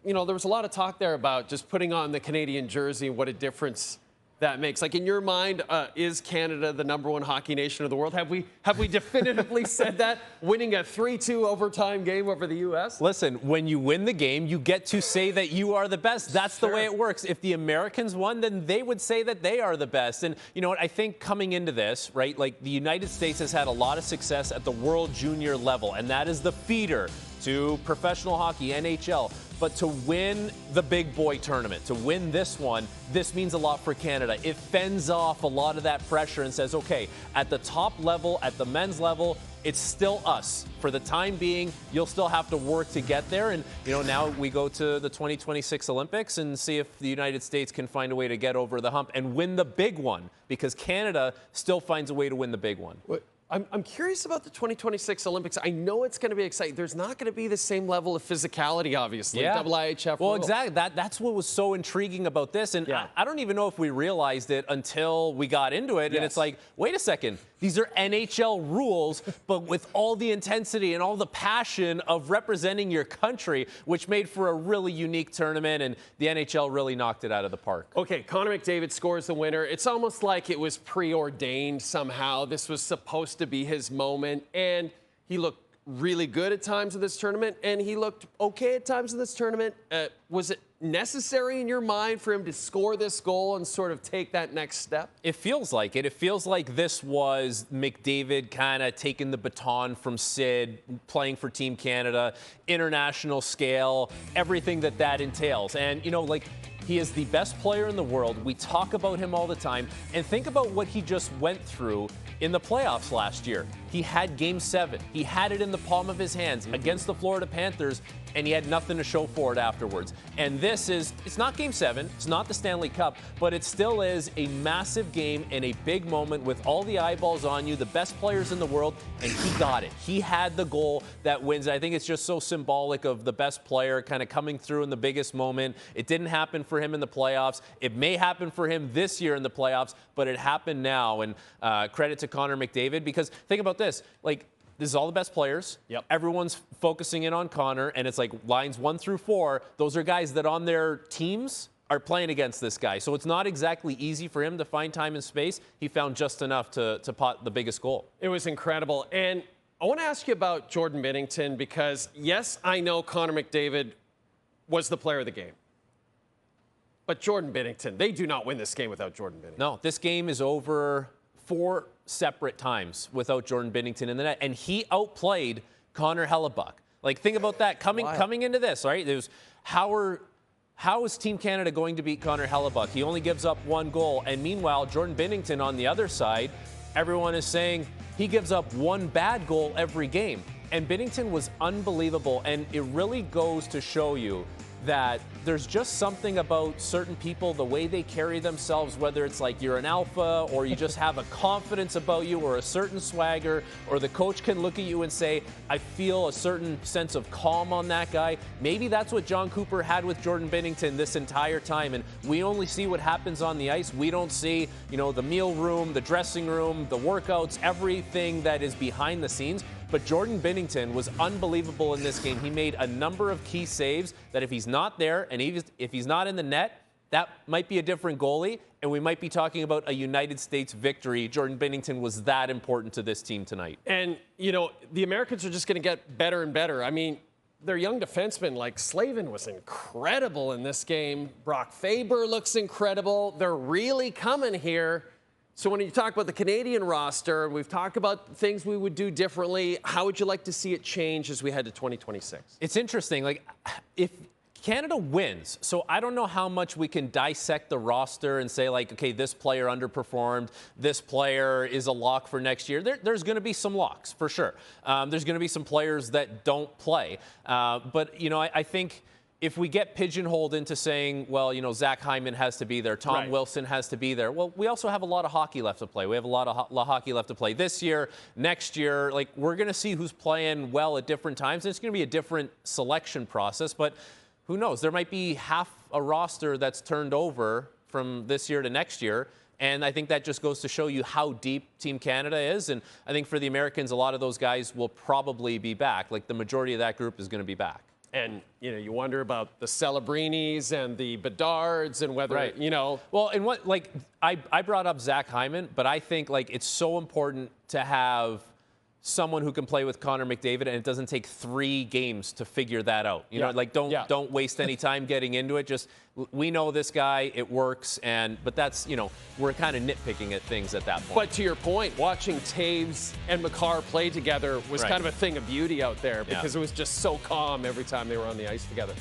there was a lot of talk there about just putting on the Canadian jersey and what a difference that makes. Like, in your mind, is Canada the #1 hockey nation of the world? Have we definitively said that, winning a 3-2 overtime game over the U.S.? Listen, when you win the game, you get to say that you are the best. That's the way it works. If the Americans won, then they would say that they are the best. And you know what? I think coming into this, right, like the United States has had a lot of success at the World Junior level, and that is the feeder to professional hockey, NHL. But to win the big boy tournament, to win this one, this means a lot for Canada. It fends off a lot of that pressure and says, okay, at the top level, at the men's level, it's still us. For the time being, you'll still have to work to get there. And, now we go to the 2026 Olympics and see if the United States can find a way to get over the hump and win the big one, because Canada still finds a way to win the big one. I'm curious about the 2026 Olympics. I know it's going to be exciting. There's not going to be the same level of physicality, obviously. Yeah. IIHF. Well, exactly. That's what was so intriguing about this. And I don't even know if we realized it until we got into it. Yes. And it's like, wait a second. These are NHL rules, but with all the intensity and all the passion of representing your country, which made for a really unique tournament. And the NHL really knocked it out of the park. Okay, Connor McDavid scores the winner. It's almost like it was preordained somehow. This was supposed to be his moment, and he looked really good at times in this tournament, and he looked okay at times in this tournament. Was it necessary in your mind for him to score this goal and sort of take that next step? It feels like it. It feels like this was McDavid kind of taking the baton from Sid, playing for Team Canada, international scale, everything that entails. And, he is the best player in the world. We talk about him all the time. And think about what he just went through in the playoffs last year. He had Game 7. He had it in the palm of his hands against the Florida Panthers, and he had nothing to show for it afterwards. And it's not Game 7. It's not the Stanley Cup, but it still is a massive game and a big moment with all the eyeballs on you, the best players in the world, and he got it. He had the goal that wins. I think it's just so symbolic of the best player kind of coming through in the biggest moment. It didn't happen for him in the playoffs. It may happen for him this year in the playoffs, but it happened now. And credit to Connor McDavid, because think about this. This is all the best players. Yep. Everyone's focusing in on Connor, and it's like lines 1 through 4. Those are guys that on their teams are playing against this guy. So it's not exactly easy for him to find time and space. He found just enough to pot the biggest goal. It was incredible. And I want to ask you about Jordan Binnington, because, yes, I know Connor McDavid was the player of the game. But Jordan Binnington, they do not win this game without Jordan Binnington. No, this game is over 4 separate times without Jordan Binnington in the net, and he outplayed Connor Hellebuck. Think about that coming into this, right? There's how is Team Canada going to beat Connor Hellebuck? He only gives up 1 goal, and meanwhile, Jordan Binnington on the other side, everyone is saying he gives up 1 bad goal every game. And Binnington was unbelievable, and it really goes to show you that there's just something about certain people, the way they carry themselves, whether it's like you're an alpha or you just have a confidence about you or a certain swagger, or the coach can look at you and say, I feel a certain sense of calm on that guy. Maybe that's what John Cooper had with Jordan Binnington this entire time, and we only see what happens on the ice. We don't see, the meal room, the dressing room, the workouts, everything that is behind the scenes. But Jordan Binnington was unbelievable in this game. He made a number of key saves that if he's not there and if he's not in the net, that might be a different goalie, and we might be talking about a United States victory. Jordan Binnington was that important to this team tonight. And, the Americans are just going to get better and better. I mean, their young defensemen like Slavin was incredible in this game. Brock Faber looks incredible. They're really coming here. So when you talk about the Canadian roster, we've talked about things we would do differently. How would you like to see it change as we head to 2026? It's interesting. If Canada wins, so I don't know how much we can dissect the roster and say, okay, this player underperformed, this player is a lock for next year. There's going to be some locks, for sure. There's going to be some players that don't play. But, I think if we get pigeonholed into saying, well, Zach Hyman has to be there, Tom Wilson has to be there, well, we also have a lot of hockey left to play. We have a lot of hockey left to play this year, next year. We're going to see who's playing well at different times. It's going to be a different selection process, but who knows? There might be half a roster that's turned over from this year to next year. And I think that just goes to show you how deep Team Canada is. And I think for the Americans, a lot of those guys will probably be back. The majority of that group is going to be back. And, you know, you wonder about the Celebrinis and the Bedards and whether, you know. Well, and what, like, I brought up Zach Hyman, but I think, like, it's so important to have someone who can play with Connor McDavid, and it doesn't take 3 games to figure that out. You know, like, don't waste any time getting into it. Just, we know this guy, it works, but that's, you know, we're kind of nitpicking at things at that point. But to your point, watching Taves and Makar play together was kind of a thing of beauty out there because it was just so calm every time they were on the ice together.